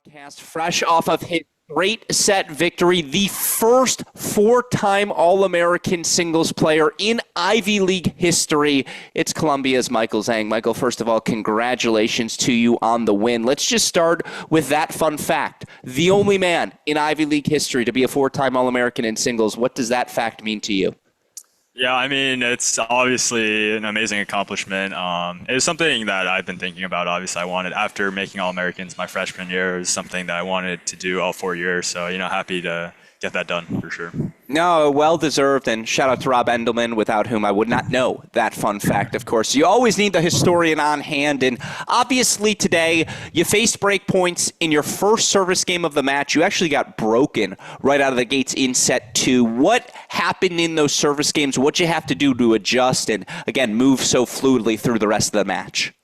broadcast fresh off of his great set victory, the first four-time All-American singles player in Ivy League history. It's Columbia's Michael Zheng. Michael, first of all, congratulations to you on the win. Let's just start with that fun fact. The only man in Ivy League history to be a four-time All-American in singles. What does that fact mean to you? Yeah, I mean, it's obviously an amazing accomplishment. It was something that I've been thinking about. Obviously, I wanted, after making All-Americans my freshman year, it was something that I wanted to do all 4 years. So, happy to get that done for sure. No, well-deserved, and shout out to Rob Endelman, without whom I would not know that fun fact, of course. You always need the historian on hand, and obviously today you faced break points in your first service game of the match. You actually got broken right out of the gates in set two. What happened in those service games? What'd you have to do to adjust and, again, move so fluidly through the rest of the match?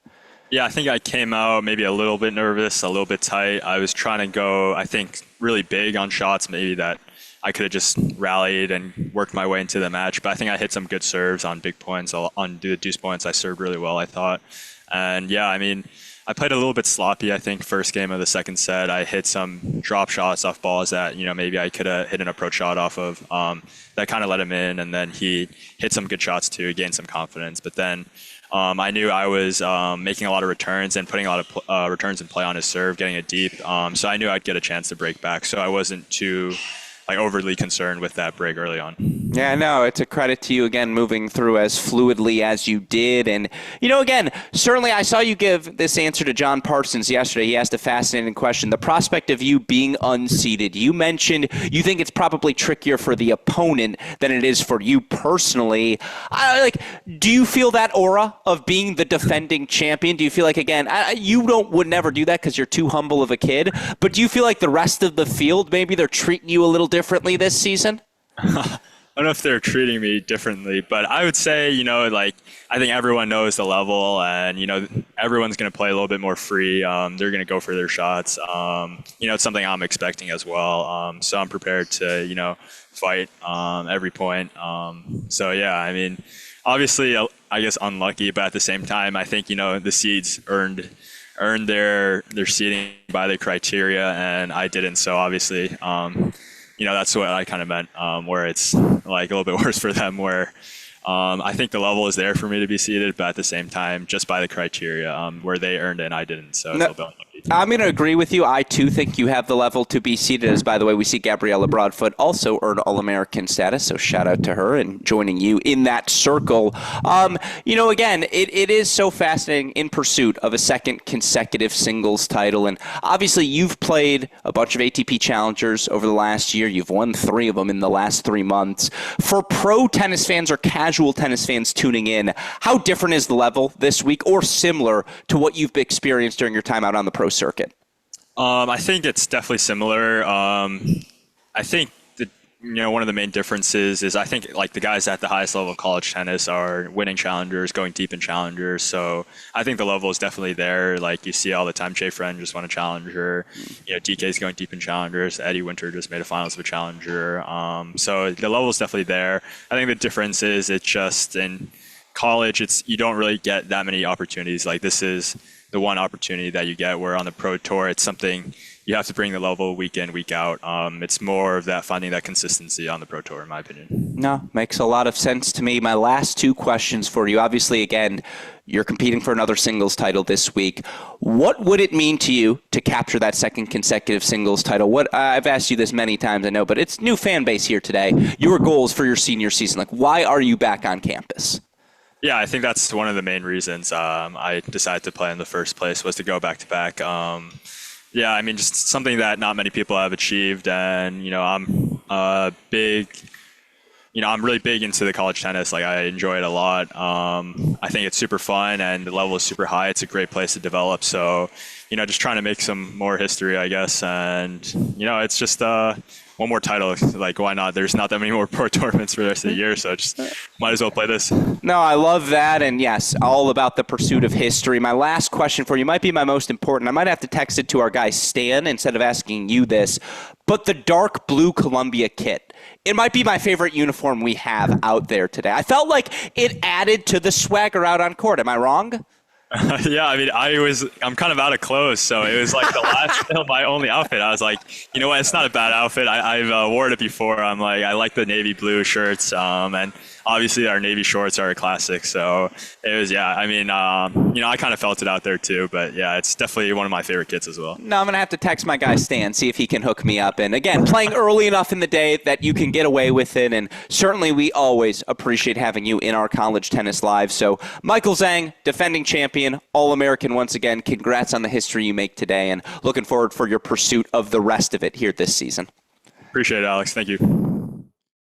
Yeah, I think I came out maybe a little bit nervous, a little bit tight. I was trying to go, I think, really big on shots, maybe that I could have just rallied and worked my way into the match. But I think I hit some good serves on big points. On the deuce points, I served really well, I thought. And yeah, I mean, I played a little bit sloppy, I think, first game of the second set. I hit some drop shots off balls that, maybe I could have hit an approach shot off of. That kind of let him in. And then he hit some good shots too, gained some confidence. But then I knew I was making a lot of returns and putting a lot of returns in play on his serve, getting it deep. So I knew I'd get a chance to break back. So I wasn't too overly concerned with that break early on. Yeah, no, it's a credit to you, again, moving through as fluidly as you did. And, again, certainly I saw you give this answer to John Parsons yesterday. He asked a fascinating question. The prospect of you being unseeded. You mentioned you think it's probably trickier for the opponent than it is for you personally. Do you feel that aura of being the defending champion? Do you feel like, again, you would never do that because you're too humble of a kid, but do you feel like the rest of the field, maybe they're treating you a little differently this season? I don't know if they're treating me differently, but I would say, I think everyone knows the level and, everyone's going to play a little bit more free. They're going to go for their shots. It's something I'm expecting as well. So I'm prepared to, fight every point. So, yeah, I mean, obviously, I guess unlucky, but at the same time, I think, the seeds earned their seeding by the criteria, and I didn't. So obviously, that's what I kind of meant, where it's like a little bit worse for them, where I think the level is there for me to be seated, but at the same time, just by the criteria, where they earned it and I didn't. So it's a little bit unlucky. I'm going to agree with you. I, too, think you have the level to be seated, as, by the way, we see Gabriella Broadfoot also earn All-American status, so shout out to her and joining you in that circle. Again, it is so fascinating in pursuit of a second consecutive singles title, and obviously you've played a bunch of ATP challengers over the last year. You've won 3 of them in the last 3 months. For pro tennis fans or casual tennis fans tuning in, how different is the level this week, or similar to what you've experienced during your time out on the pro circuit? I think it's definitely similar. I think that one of the main differences is I think like the guys at the highest level of college tennis are winning challengers, going deep in challengers. So I think the level is definitely there. Like you see all the time, Jay Friend just won a challenger. DK's going deep in challengers. Eddie Winter just made a finals of a challenger. So the level is definitely there. I think the difference is it's just in college, you don't really get that many opportunities. Like this is the one opportunity that you get, where on the pro tour, it's something you have to bring the level week in, week out. It's more of that finding that consistency on the pro tour, in my opinion. No, makes a lot of sense to me. My last 2 questions for you. Obviously, again, you're competing for another singles title this week. What would it mean to you to capture that second consecutive singles title? I've asked you this many times, I know, but it's new fan base here today. Your goals for your senior season, why are you back on campus? Yeah, I think that's one of the main reasons I decided to play in the first place, was to go back-to-back. Yeah, I mean, just something that not many people have achieved, and I'm I'm really big into the college tennis. Like I enjoy it a lot. I think it's super fun, and the level is super high. It's a great place to develop. So, just trying to make some more history, I guess, and it's just one more title. Like, why not? There's not that many more pro tournaments for the rest of the year, so just might as well play this. No, I love that, and yes, all about the pursuit of history. My last question for you might be my most important. I might have to text it to our guy Stan instead of asking you this, but the dark blue Columbia kit, it might be my favorite uniform we have out there today. I felt like it added to the swagger out on court. Am I wrong? Yeah, I mean, I'm kind of out of clothes, so it was like the last, my only outfit. I was like, you know what, it's not a bad outfit. I've worn it before. I'm like, I like the navy blue shirts, and obviously our navy shorts are a classic. So it was, yeah, I mean, I kind of felt it out there too, but yeah, it's definitely one of my favorite kits as well. No, I'm going to have to text my guy Stan, see if he can hook me up. And again, playing early enough in the day that you can get away with it. And certainly we always appreciate having you in our college tennis live. So Michael Zheng, defending champion, All-American once again. Congrats on the history you make today, and looking forward for your pursuit of the rest of it here this season. Appreciate it, Alex. Thank you.